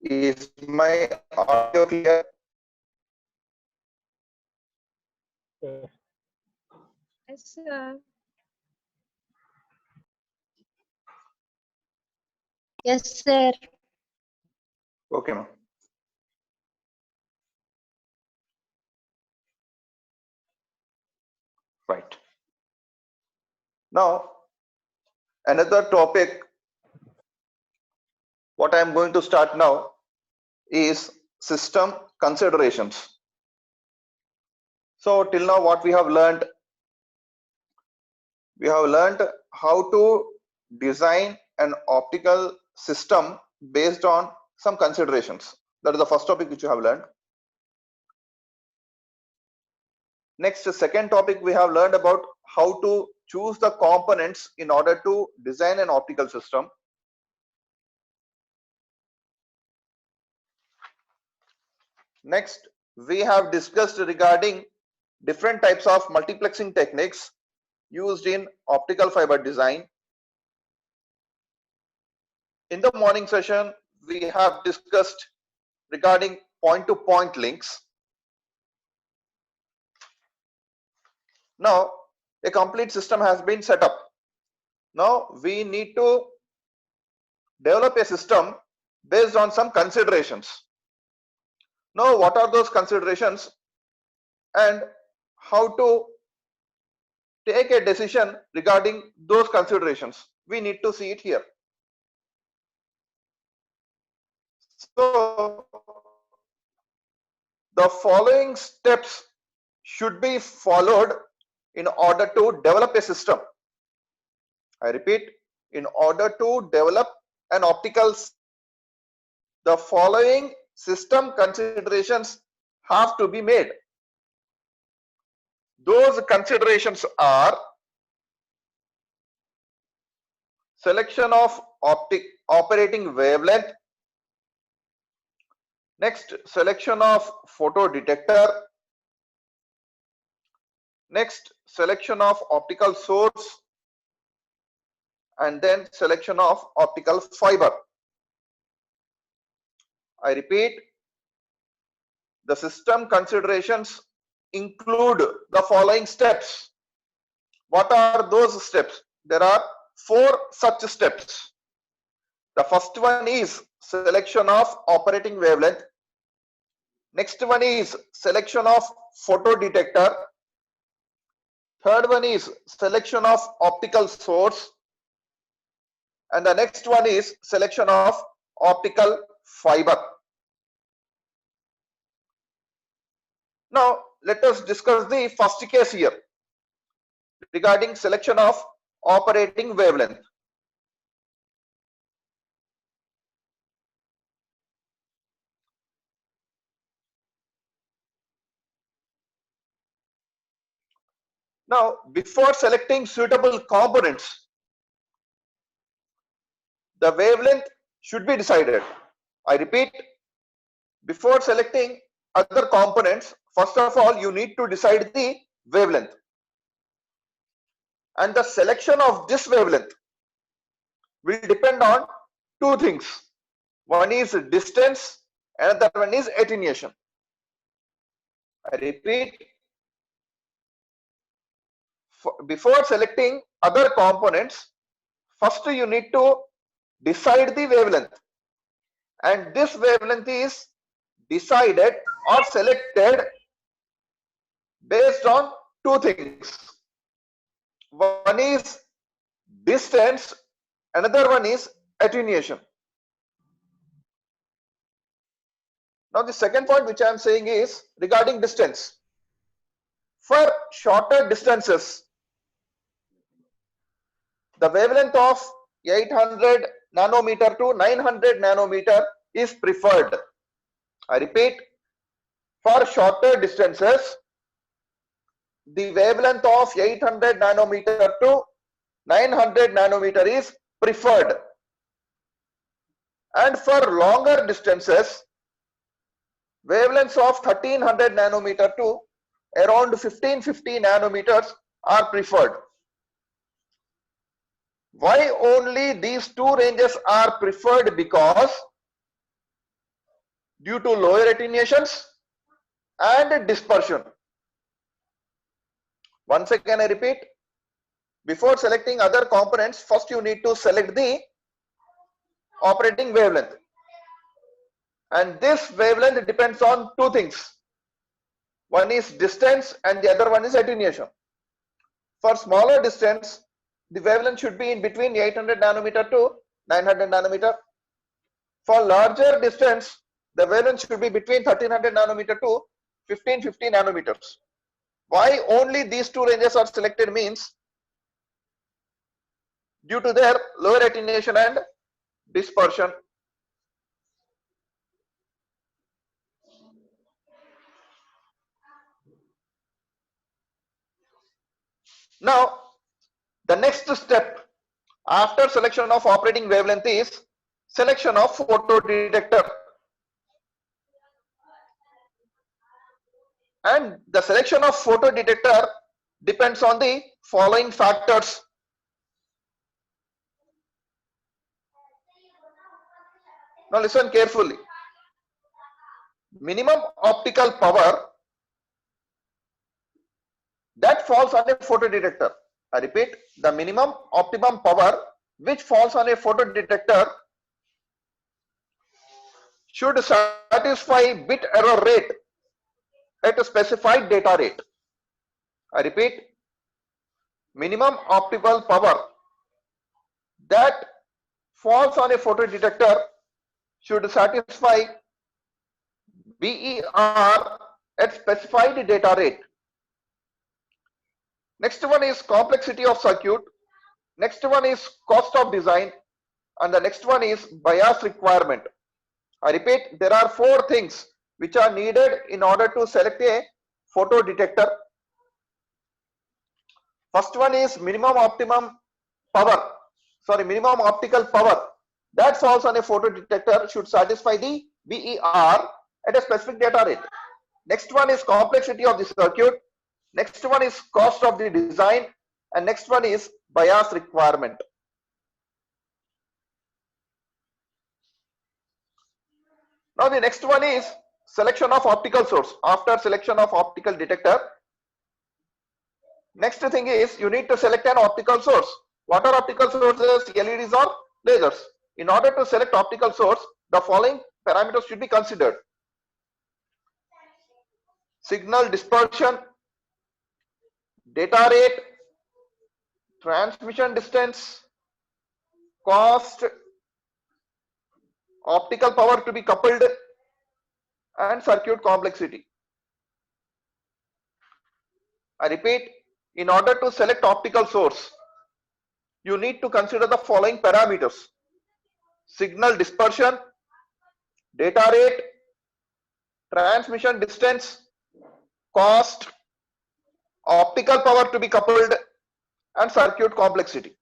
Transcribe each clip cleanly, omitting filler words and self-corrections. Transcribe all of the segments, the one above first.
Is my audio clear? Yes, sir. Yes, sir. Okay, ma'am. Right. Now, another topic, what I am going to start now is system considerations. So till now what we have learned how to design an optical system based on some considerations. That is the first topic which you have learned. Next, the second topic, we have learned about how to choose the components in order to design an optical system. Next, we have discussed regarding different types of multiplexing techniques used in optical fiber design. In the morning session, we have discussed regarding point-to-point links. Now, a complete system has been set up. Now, we need to develop a system based on some considerations. Now, what are those considerations and how to take a decision regarding those considerations? We need to see it here. So, the following steps should be followed in order to develop a system. I repeat, in order to develop an optical system, the following system considerations have to be made. Those considerations are selection of operating wavelength, next selection of photo detector, next selection of optical source, and then selection of optical fiber. I repeat, the system considerations include the following steps. What are those steps? There are 4 such steps. The first one is selection of operating wavelength. Next one is selection of photo detector. Third one is selection of optical source. And the next one is selection of optical fiber. Now, let us discuss the first case here regarding selection of operating wavelength. Now, before selecting suitable components, the wavelength should be decided. I repeat, before selecting other components, first of all, you need to decide the wavelength. And the selection of this wavelength will depend on 2 things. One is distance, another one is attenuation. I repeat, before selecting other components, first you need to decide the wavelength. And this wavelength is decided or selected based on 2 things. One is distance, another one is attenuation. Now the second point which I am saying is regarding distance. For shorter distances, the wavelength of 800 nanometer to 900 nanometer is preferred. I repeat, for shorter distances, the wavelength of 800 nanometer to 900 nanometer is preferred. And for longer distances, wavelengths of 1300 nanometer to around 1550 nanometers are preferred. Why only these 2 ranges are preferred? Because due to lower attenuations and dispersion. Once again I repeat, before selecting other components, first you need to select the operating wavelength, and this wavelength depends on two things. One is distance and the other one is attenuation. For smaller distance, the wavelength should be in between 800 nanometer to 900 nanometer. For larger distance, the wavelength should be between 1300 nanometer to 1550 nanometers. Why only these two ranges are selected means due to their lower attenuation and dispersion. Now, the next step after selection of operating wavelength is selection of photodetector. And the selection of photodetector depends on the following factors. Now listen carefully. Minimum optical power that falls on a photodetector. I repeat, the minimum optimum power which falls on a photodetector should satisfy bit error rate at a specified data rate. I repeat, minimum optical power that falls on a photodetector should satisfy BER at specified data rate. Next one is complexity of circuit. Next one is cost of design, and the next one is bias requirement. I repeat, there are four things which are needed in order to select a photodetector. First one is minimum optical power that falls on a photodetector should satisfy the BER at a specific data rate. Next one is complexity of the circuit. Next one is cost of the design, and next one is bias requirement. Now the next one is selection of optical source. After selection of optical detector, next thing is you need to select an optical source. What are optical sources? LEDs or lasers. In order to select optical source, the following parameters should be considered: signal dispersion, data rate, transmission distance, cost, optical power to be coupled, and circuit complexity. I repeat, in order to select optical source, you need to consider the following parameters: signal dispersion, data rate, transmission distance, cost, optical power to be coupled, and circuit complexity.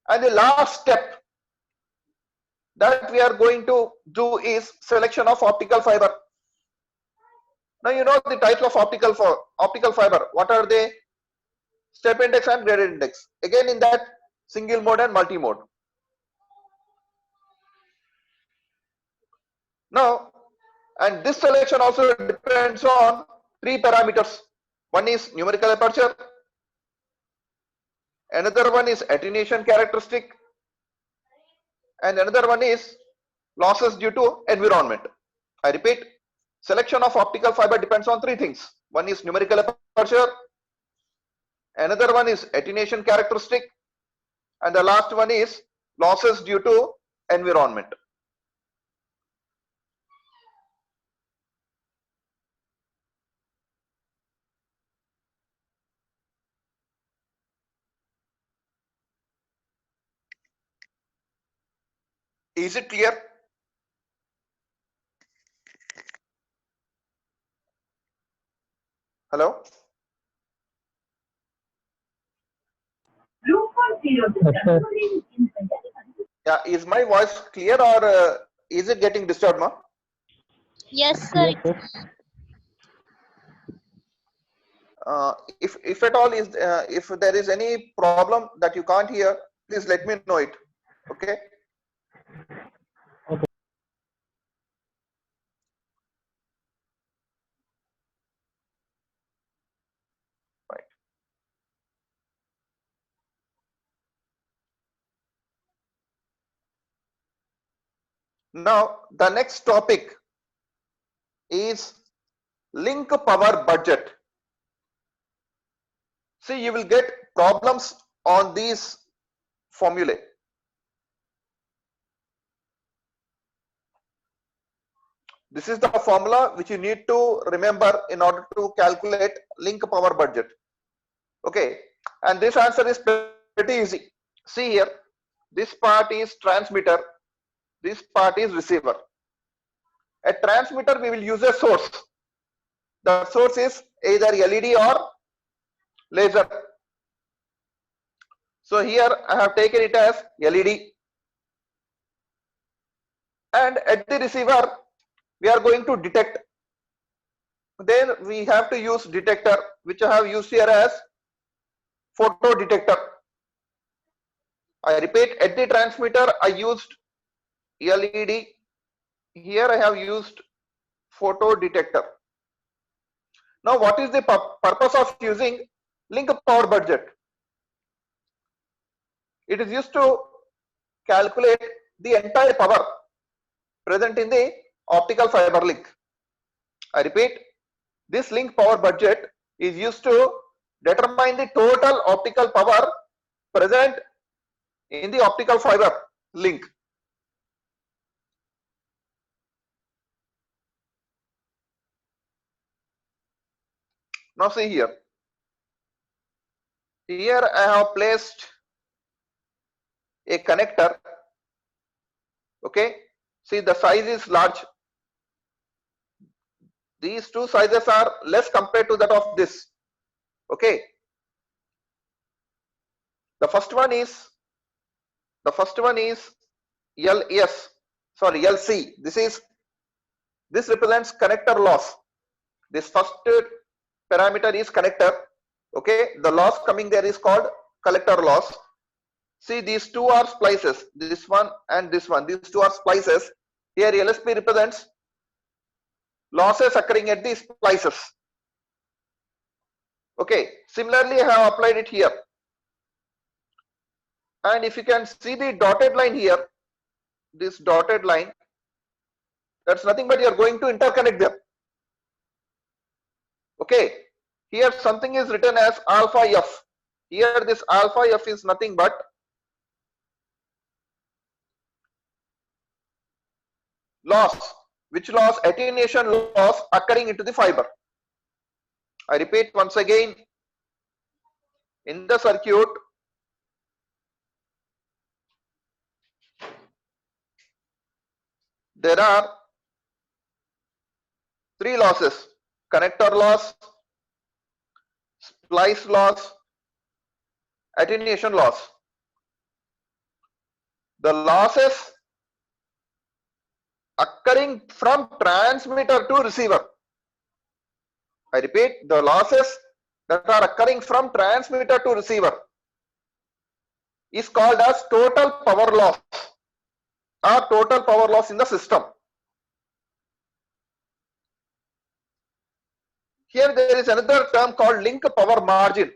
And the last step that we are going to do is selection of optical fiber. Now you know the types of optical fiber. What are they? Step index and graded index. Again in that, single mode and multi mode. Now, and this selection also depends on three parameters. One is numerical aperture, another one is attenuation characteristic, and another one is losses due to environment. I repeat, selection of optical fiber depends on three things. One is numerical aperture, another one is attenuation characteristic, and the last one is losses due to environment. Is it clear? Hello? Yeah, is my voice clear or is it getting disturbed, ma? Yes, sir. If at all is if there is any problem that you can't hear, please let me know it. Okay. Now the next topic is link power budget. See, you will get problems on these formulae. This is the formula which you need to remember in order to calculate link power budget. Okay, and this answer is pretty easy. See here, this part is transmitter, this part is receiver. A transmitter, we will use a source. The source is either LED or laser. So here I have taken it as LED. And at the receiver, we are going to detect. Then we have to use detector, which I have used here as photo detector. I repeat, at the transmitter I used LED. Here I have used photo detector. Now what is the purpose of using link power budget? It is used to calculate the entire power present in the optical fiber link. I repeat, this link power budget is used to determine the total optical power present in the optical fiber link. Now see here. Here I have placed a connector. Okay, see the size is large. These two sizes are less compared to that of this. Okay, the first one is LS, sorry, LC. This represents connector loss. This first parameter is connector. Okay, the loss coming there is called collector loss. See, these two are splices, this one and this one. These two are splices. Here LSP represents losses occurring at these splices. Okay, similarly I have applied it here. And if you can see the dotted line here, this dotted line, that's nothing but you are going to interconnect them. Okay, here something is written as alpha F. Here this alpha F is nothing but loss. Which loss? Attenuation loss occurring into the fiber. I repeat once again, in the circuit, there are three losses: connector loss, splice loss, attenuation loss. The losses occurring from transmitter to receiver. I repeat, the losses that are occurring from transmitter to receiver is called as total power loss or total power loss in the system. Here there is another term called link power margin,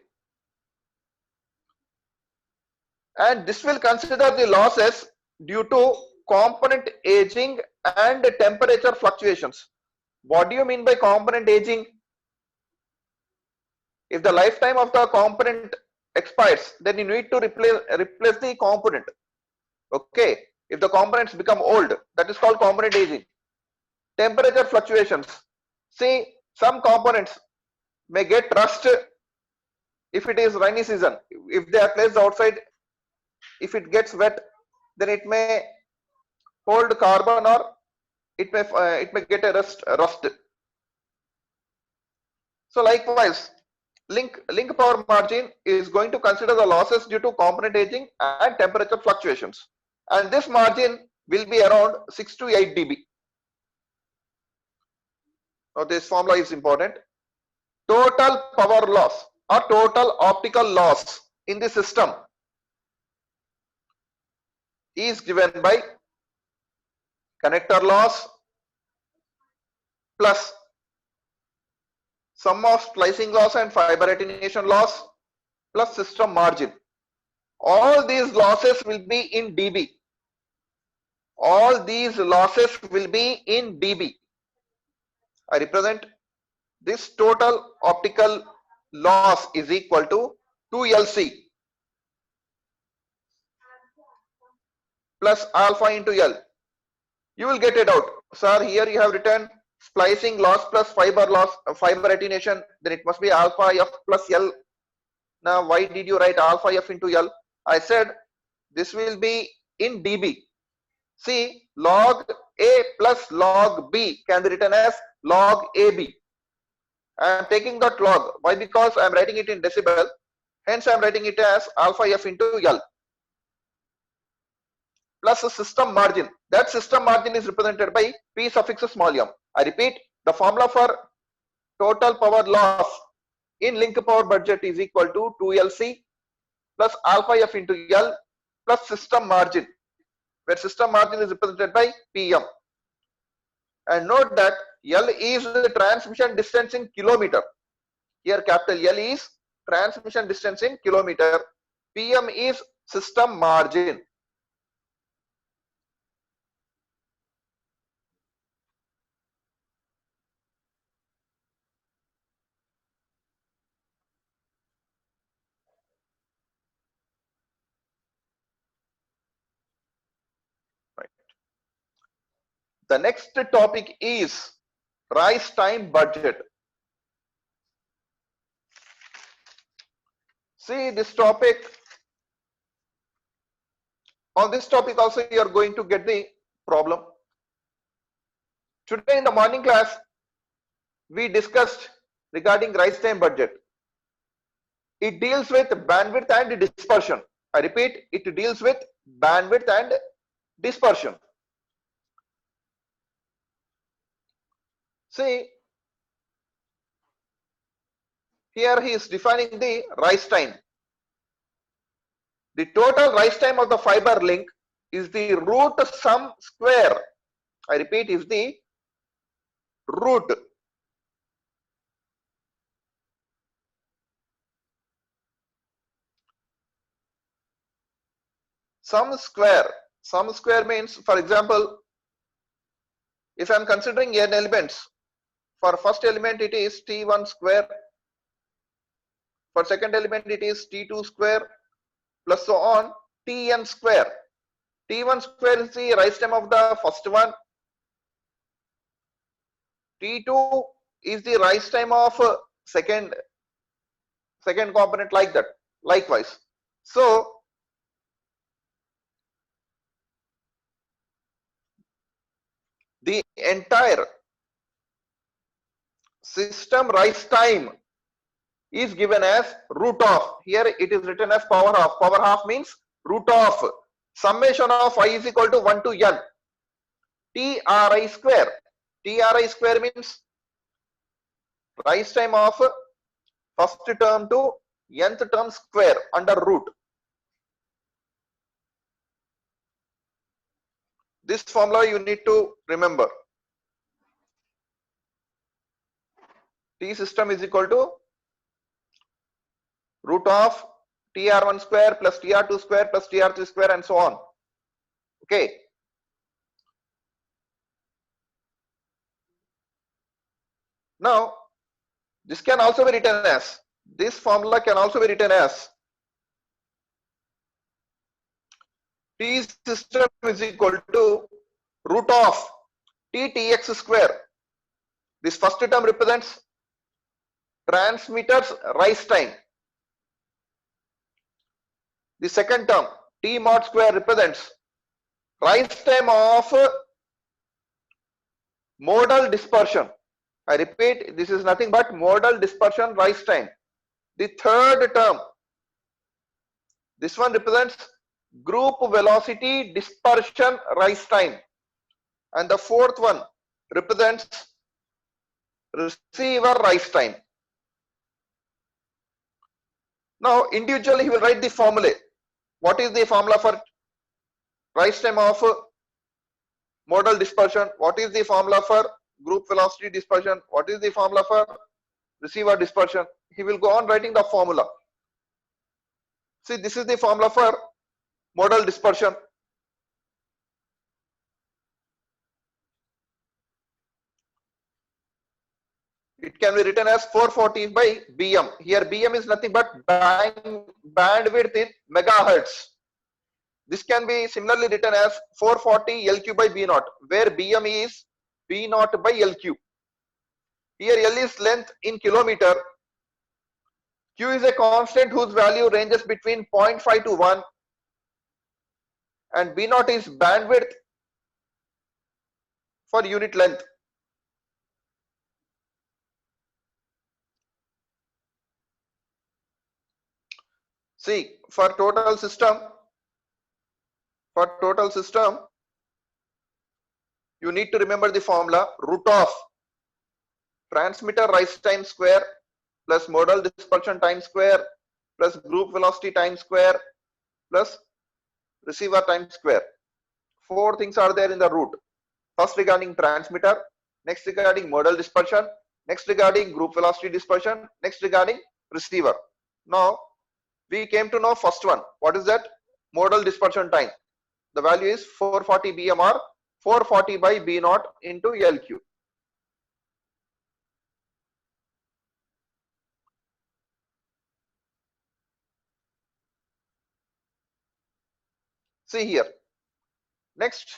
and this will consider the losses due to component aging and temperature fluctuations. What do you mean by component aging? If the lifetime of the component expires, then you need to replace the component. Okay, if the components become old, that is called component aging. Temperature fluctuations. See, some components may get rust if it is rainy season. If they are placed outside, if it gets wet, then it may hold carbon or it may get a rust. So likewise, link power margin is going to consider the losses due to component aging and temperature fluctuations, and this margin will be around 6 to 8 dB. Now this formula is important. Total power loss or total optical loss in the system is given by connector loss plus sum of splicing loss and fiber attenuation loss plus system margin. All these losses will be in dB. all these losses will be in dB. I represent this total optical loss is equal to 2LC plus alpha into L. You will get it out. Sir, here you have written splicing loss plus fiber loss, fiber attenuation, then it must be alpha F plus L. Now, why did you write alpha F into L? I said this will be in dB. See, log A plus log B can be written as log AB. I am taking that log. Why? Because I am writing it in decibel. Hence, I am writing it as alpha F into L. Plus a system margin. That system margin is represented by P suffix small m. I repeat, the formula for total power loss in link power budget is equal to 2LC plus alpha F into L plus system margin, where system margin is represented by PM. And note that L is the transmission distance in kilometer. Here capital L is transmission distance in kilometer. PM is system margin. Right. The next topic is rise time budget. See this topic. On this topic also you are going to get the problem. Today in the morning class, we discussed regarding rise time budget. It deals with bandwidth and dispersion. I repeat, it deals with bandwidth and dispersion. See, here he is defining the rise time. The total rise time of the fiber link is the root sum square. I repeat, is the root sum square. Sum square means, for example, if I am considering n elements, for first element it is T1 square, for second element it is T2 square, plus so on Tn square. T1 square is the rise time of the first one. T2 is the rise time of second component, like that. Likewise. So the entire system rise time is given as root of. Here it is written as power half. Power half means root of summation of I is equal to 1 to n Tri square. Tri square means rise time of first term to nth term square under root. This formula you need to remember. T system is equal to root of Tr1 square plus Tr2 square plus Tr3 square and so on. Okay. Now, this can also be written as, this formula can also be written as T system is equal to root of Ttx square. This first term represents transmitter's rise time. The second term T mod square represents rise time of modal dispersion. I repeat, this is nothing but modal dispersion rise time. The third term, this one represents group velocity dispersion rise time, and the fourth one represents receiver rise time. Now individually he will write the formula. What is the formula for rise time of modal dispersion? What is the formula for group velocity dispersion? What is the formula for receiver dispersion? He will go on writing the formula. See, this is the formula for modal dispersion. it can be written as 440 by Bm. Here Bm is nothing but bandwidth in megahertz. This can be similarly written as 440 LQ by B naught, where Bm is B naught by LQ. Here L is length in kilometer. Q is a constant whose value ranges between 0.5 to 1, and B naught is bandwidth for unit length. See, for total system, you need to remember the formula root of transmitter rise time square plus modal dispersion time square plus group velocity time square plus receiver time square. Four things are there in the root. First regarding transmitter, next regarding modal dispersion, next regarding group velocity dispersion, next regarding receiver. Now we came to know first one. What is that? Modal dispersion time. The value is 440 Bm or 440 by B naught into LQ. See here. Next,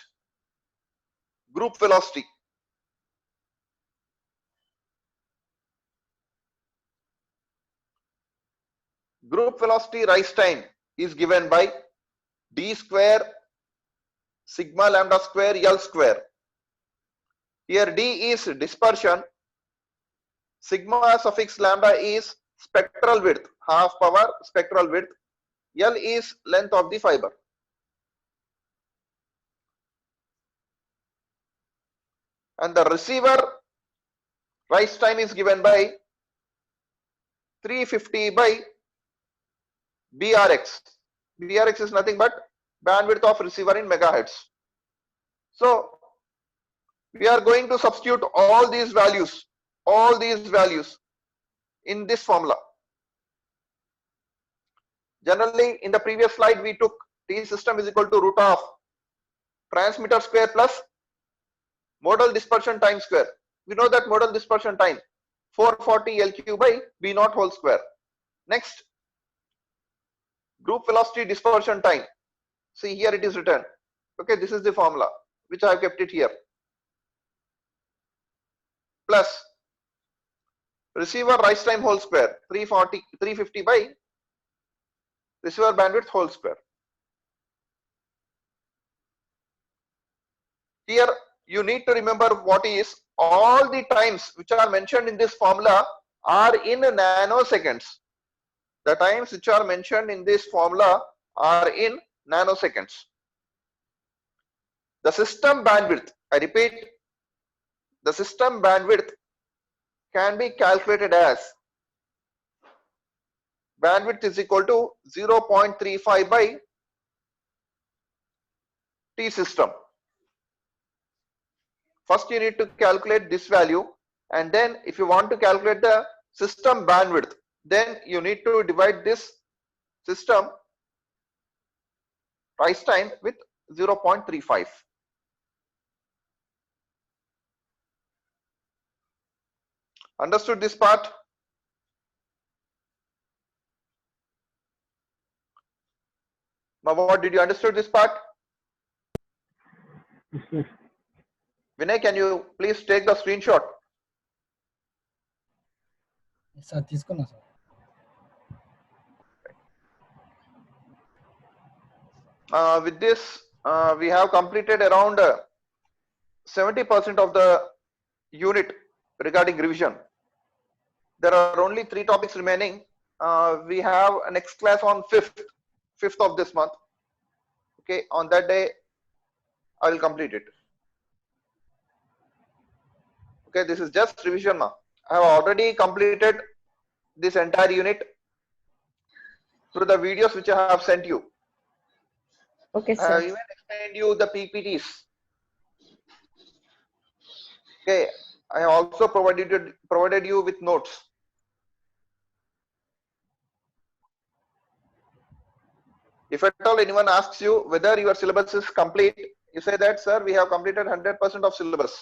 group velocity. Group velocity rise time is given by d square sigma lambda square L square. Here d is dispersion, sigma suffix lambda is spectral width, half power spectral width, L is length of the fiber. And the receiver rise time is given by 350 by BRX. BRX is nothing but bandwidth of receiver in megahertz. So we are going to substitute all these values in this formula. Generally, in the previous slide, we took T system is equal to root of transmitter square plus modal dispersion time square. We know that modal dispersion time 440 LQ by B naught whole square. Next, group velocity dispersion time. See here it is written. Okay, this is the formula which I have kept it here. Plus receiver rise time whole square 350 by receiver bandwidth whole square. Here you need to remember what is all the times which are mentioned in this formula are in nanoseconds. The times which are mentioned in this formula are in nanoseconds. The system bandwidth, I repeat, the system bandwidth can be calculated as bandwidth is equal to 0.35 by T system. First you need to calculate this value, and then if you want to calculate the system bandwidth, then you need to divide this system rise time with 0.35. Understood this part? Now what did you understood this part? Yes. Vinay, can you please take the screenshot? Sir తీసుకున్నా sir. With this, we have completed around 70% of the unit regarding revision. There are only 3 topics remaining. We have a next class on 5th of this month. Okay, on that day, I will complete it. Okay, this is just revision now. I have already completed this entire unit through the videos which I have sent you. Okay, I have sir. even explained you the PPTs. Okay, I have also provided you with notes. If at all anyone asks you whether your syllabus is complete, you say that, sir, we have completed 100% of syllabus.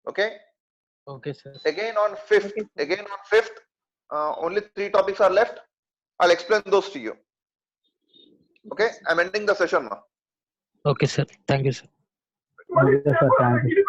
Okay, Okay, sir. Again on fifth, only 3 topics are left. I'll explain those to you. Okay, I'm ending the session now. Okay, sir. Thank you, sir. Okay, sir. Thank you.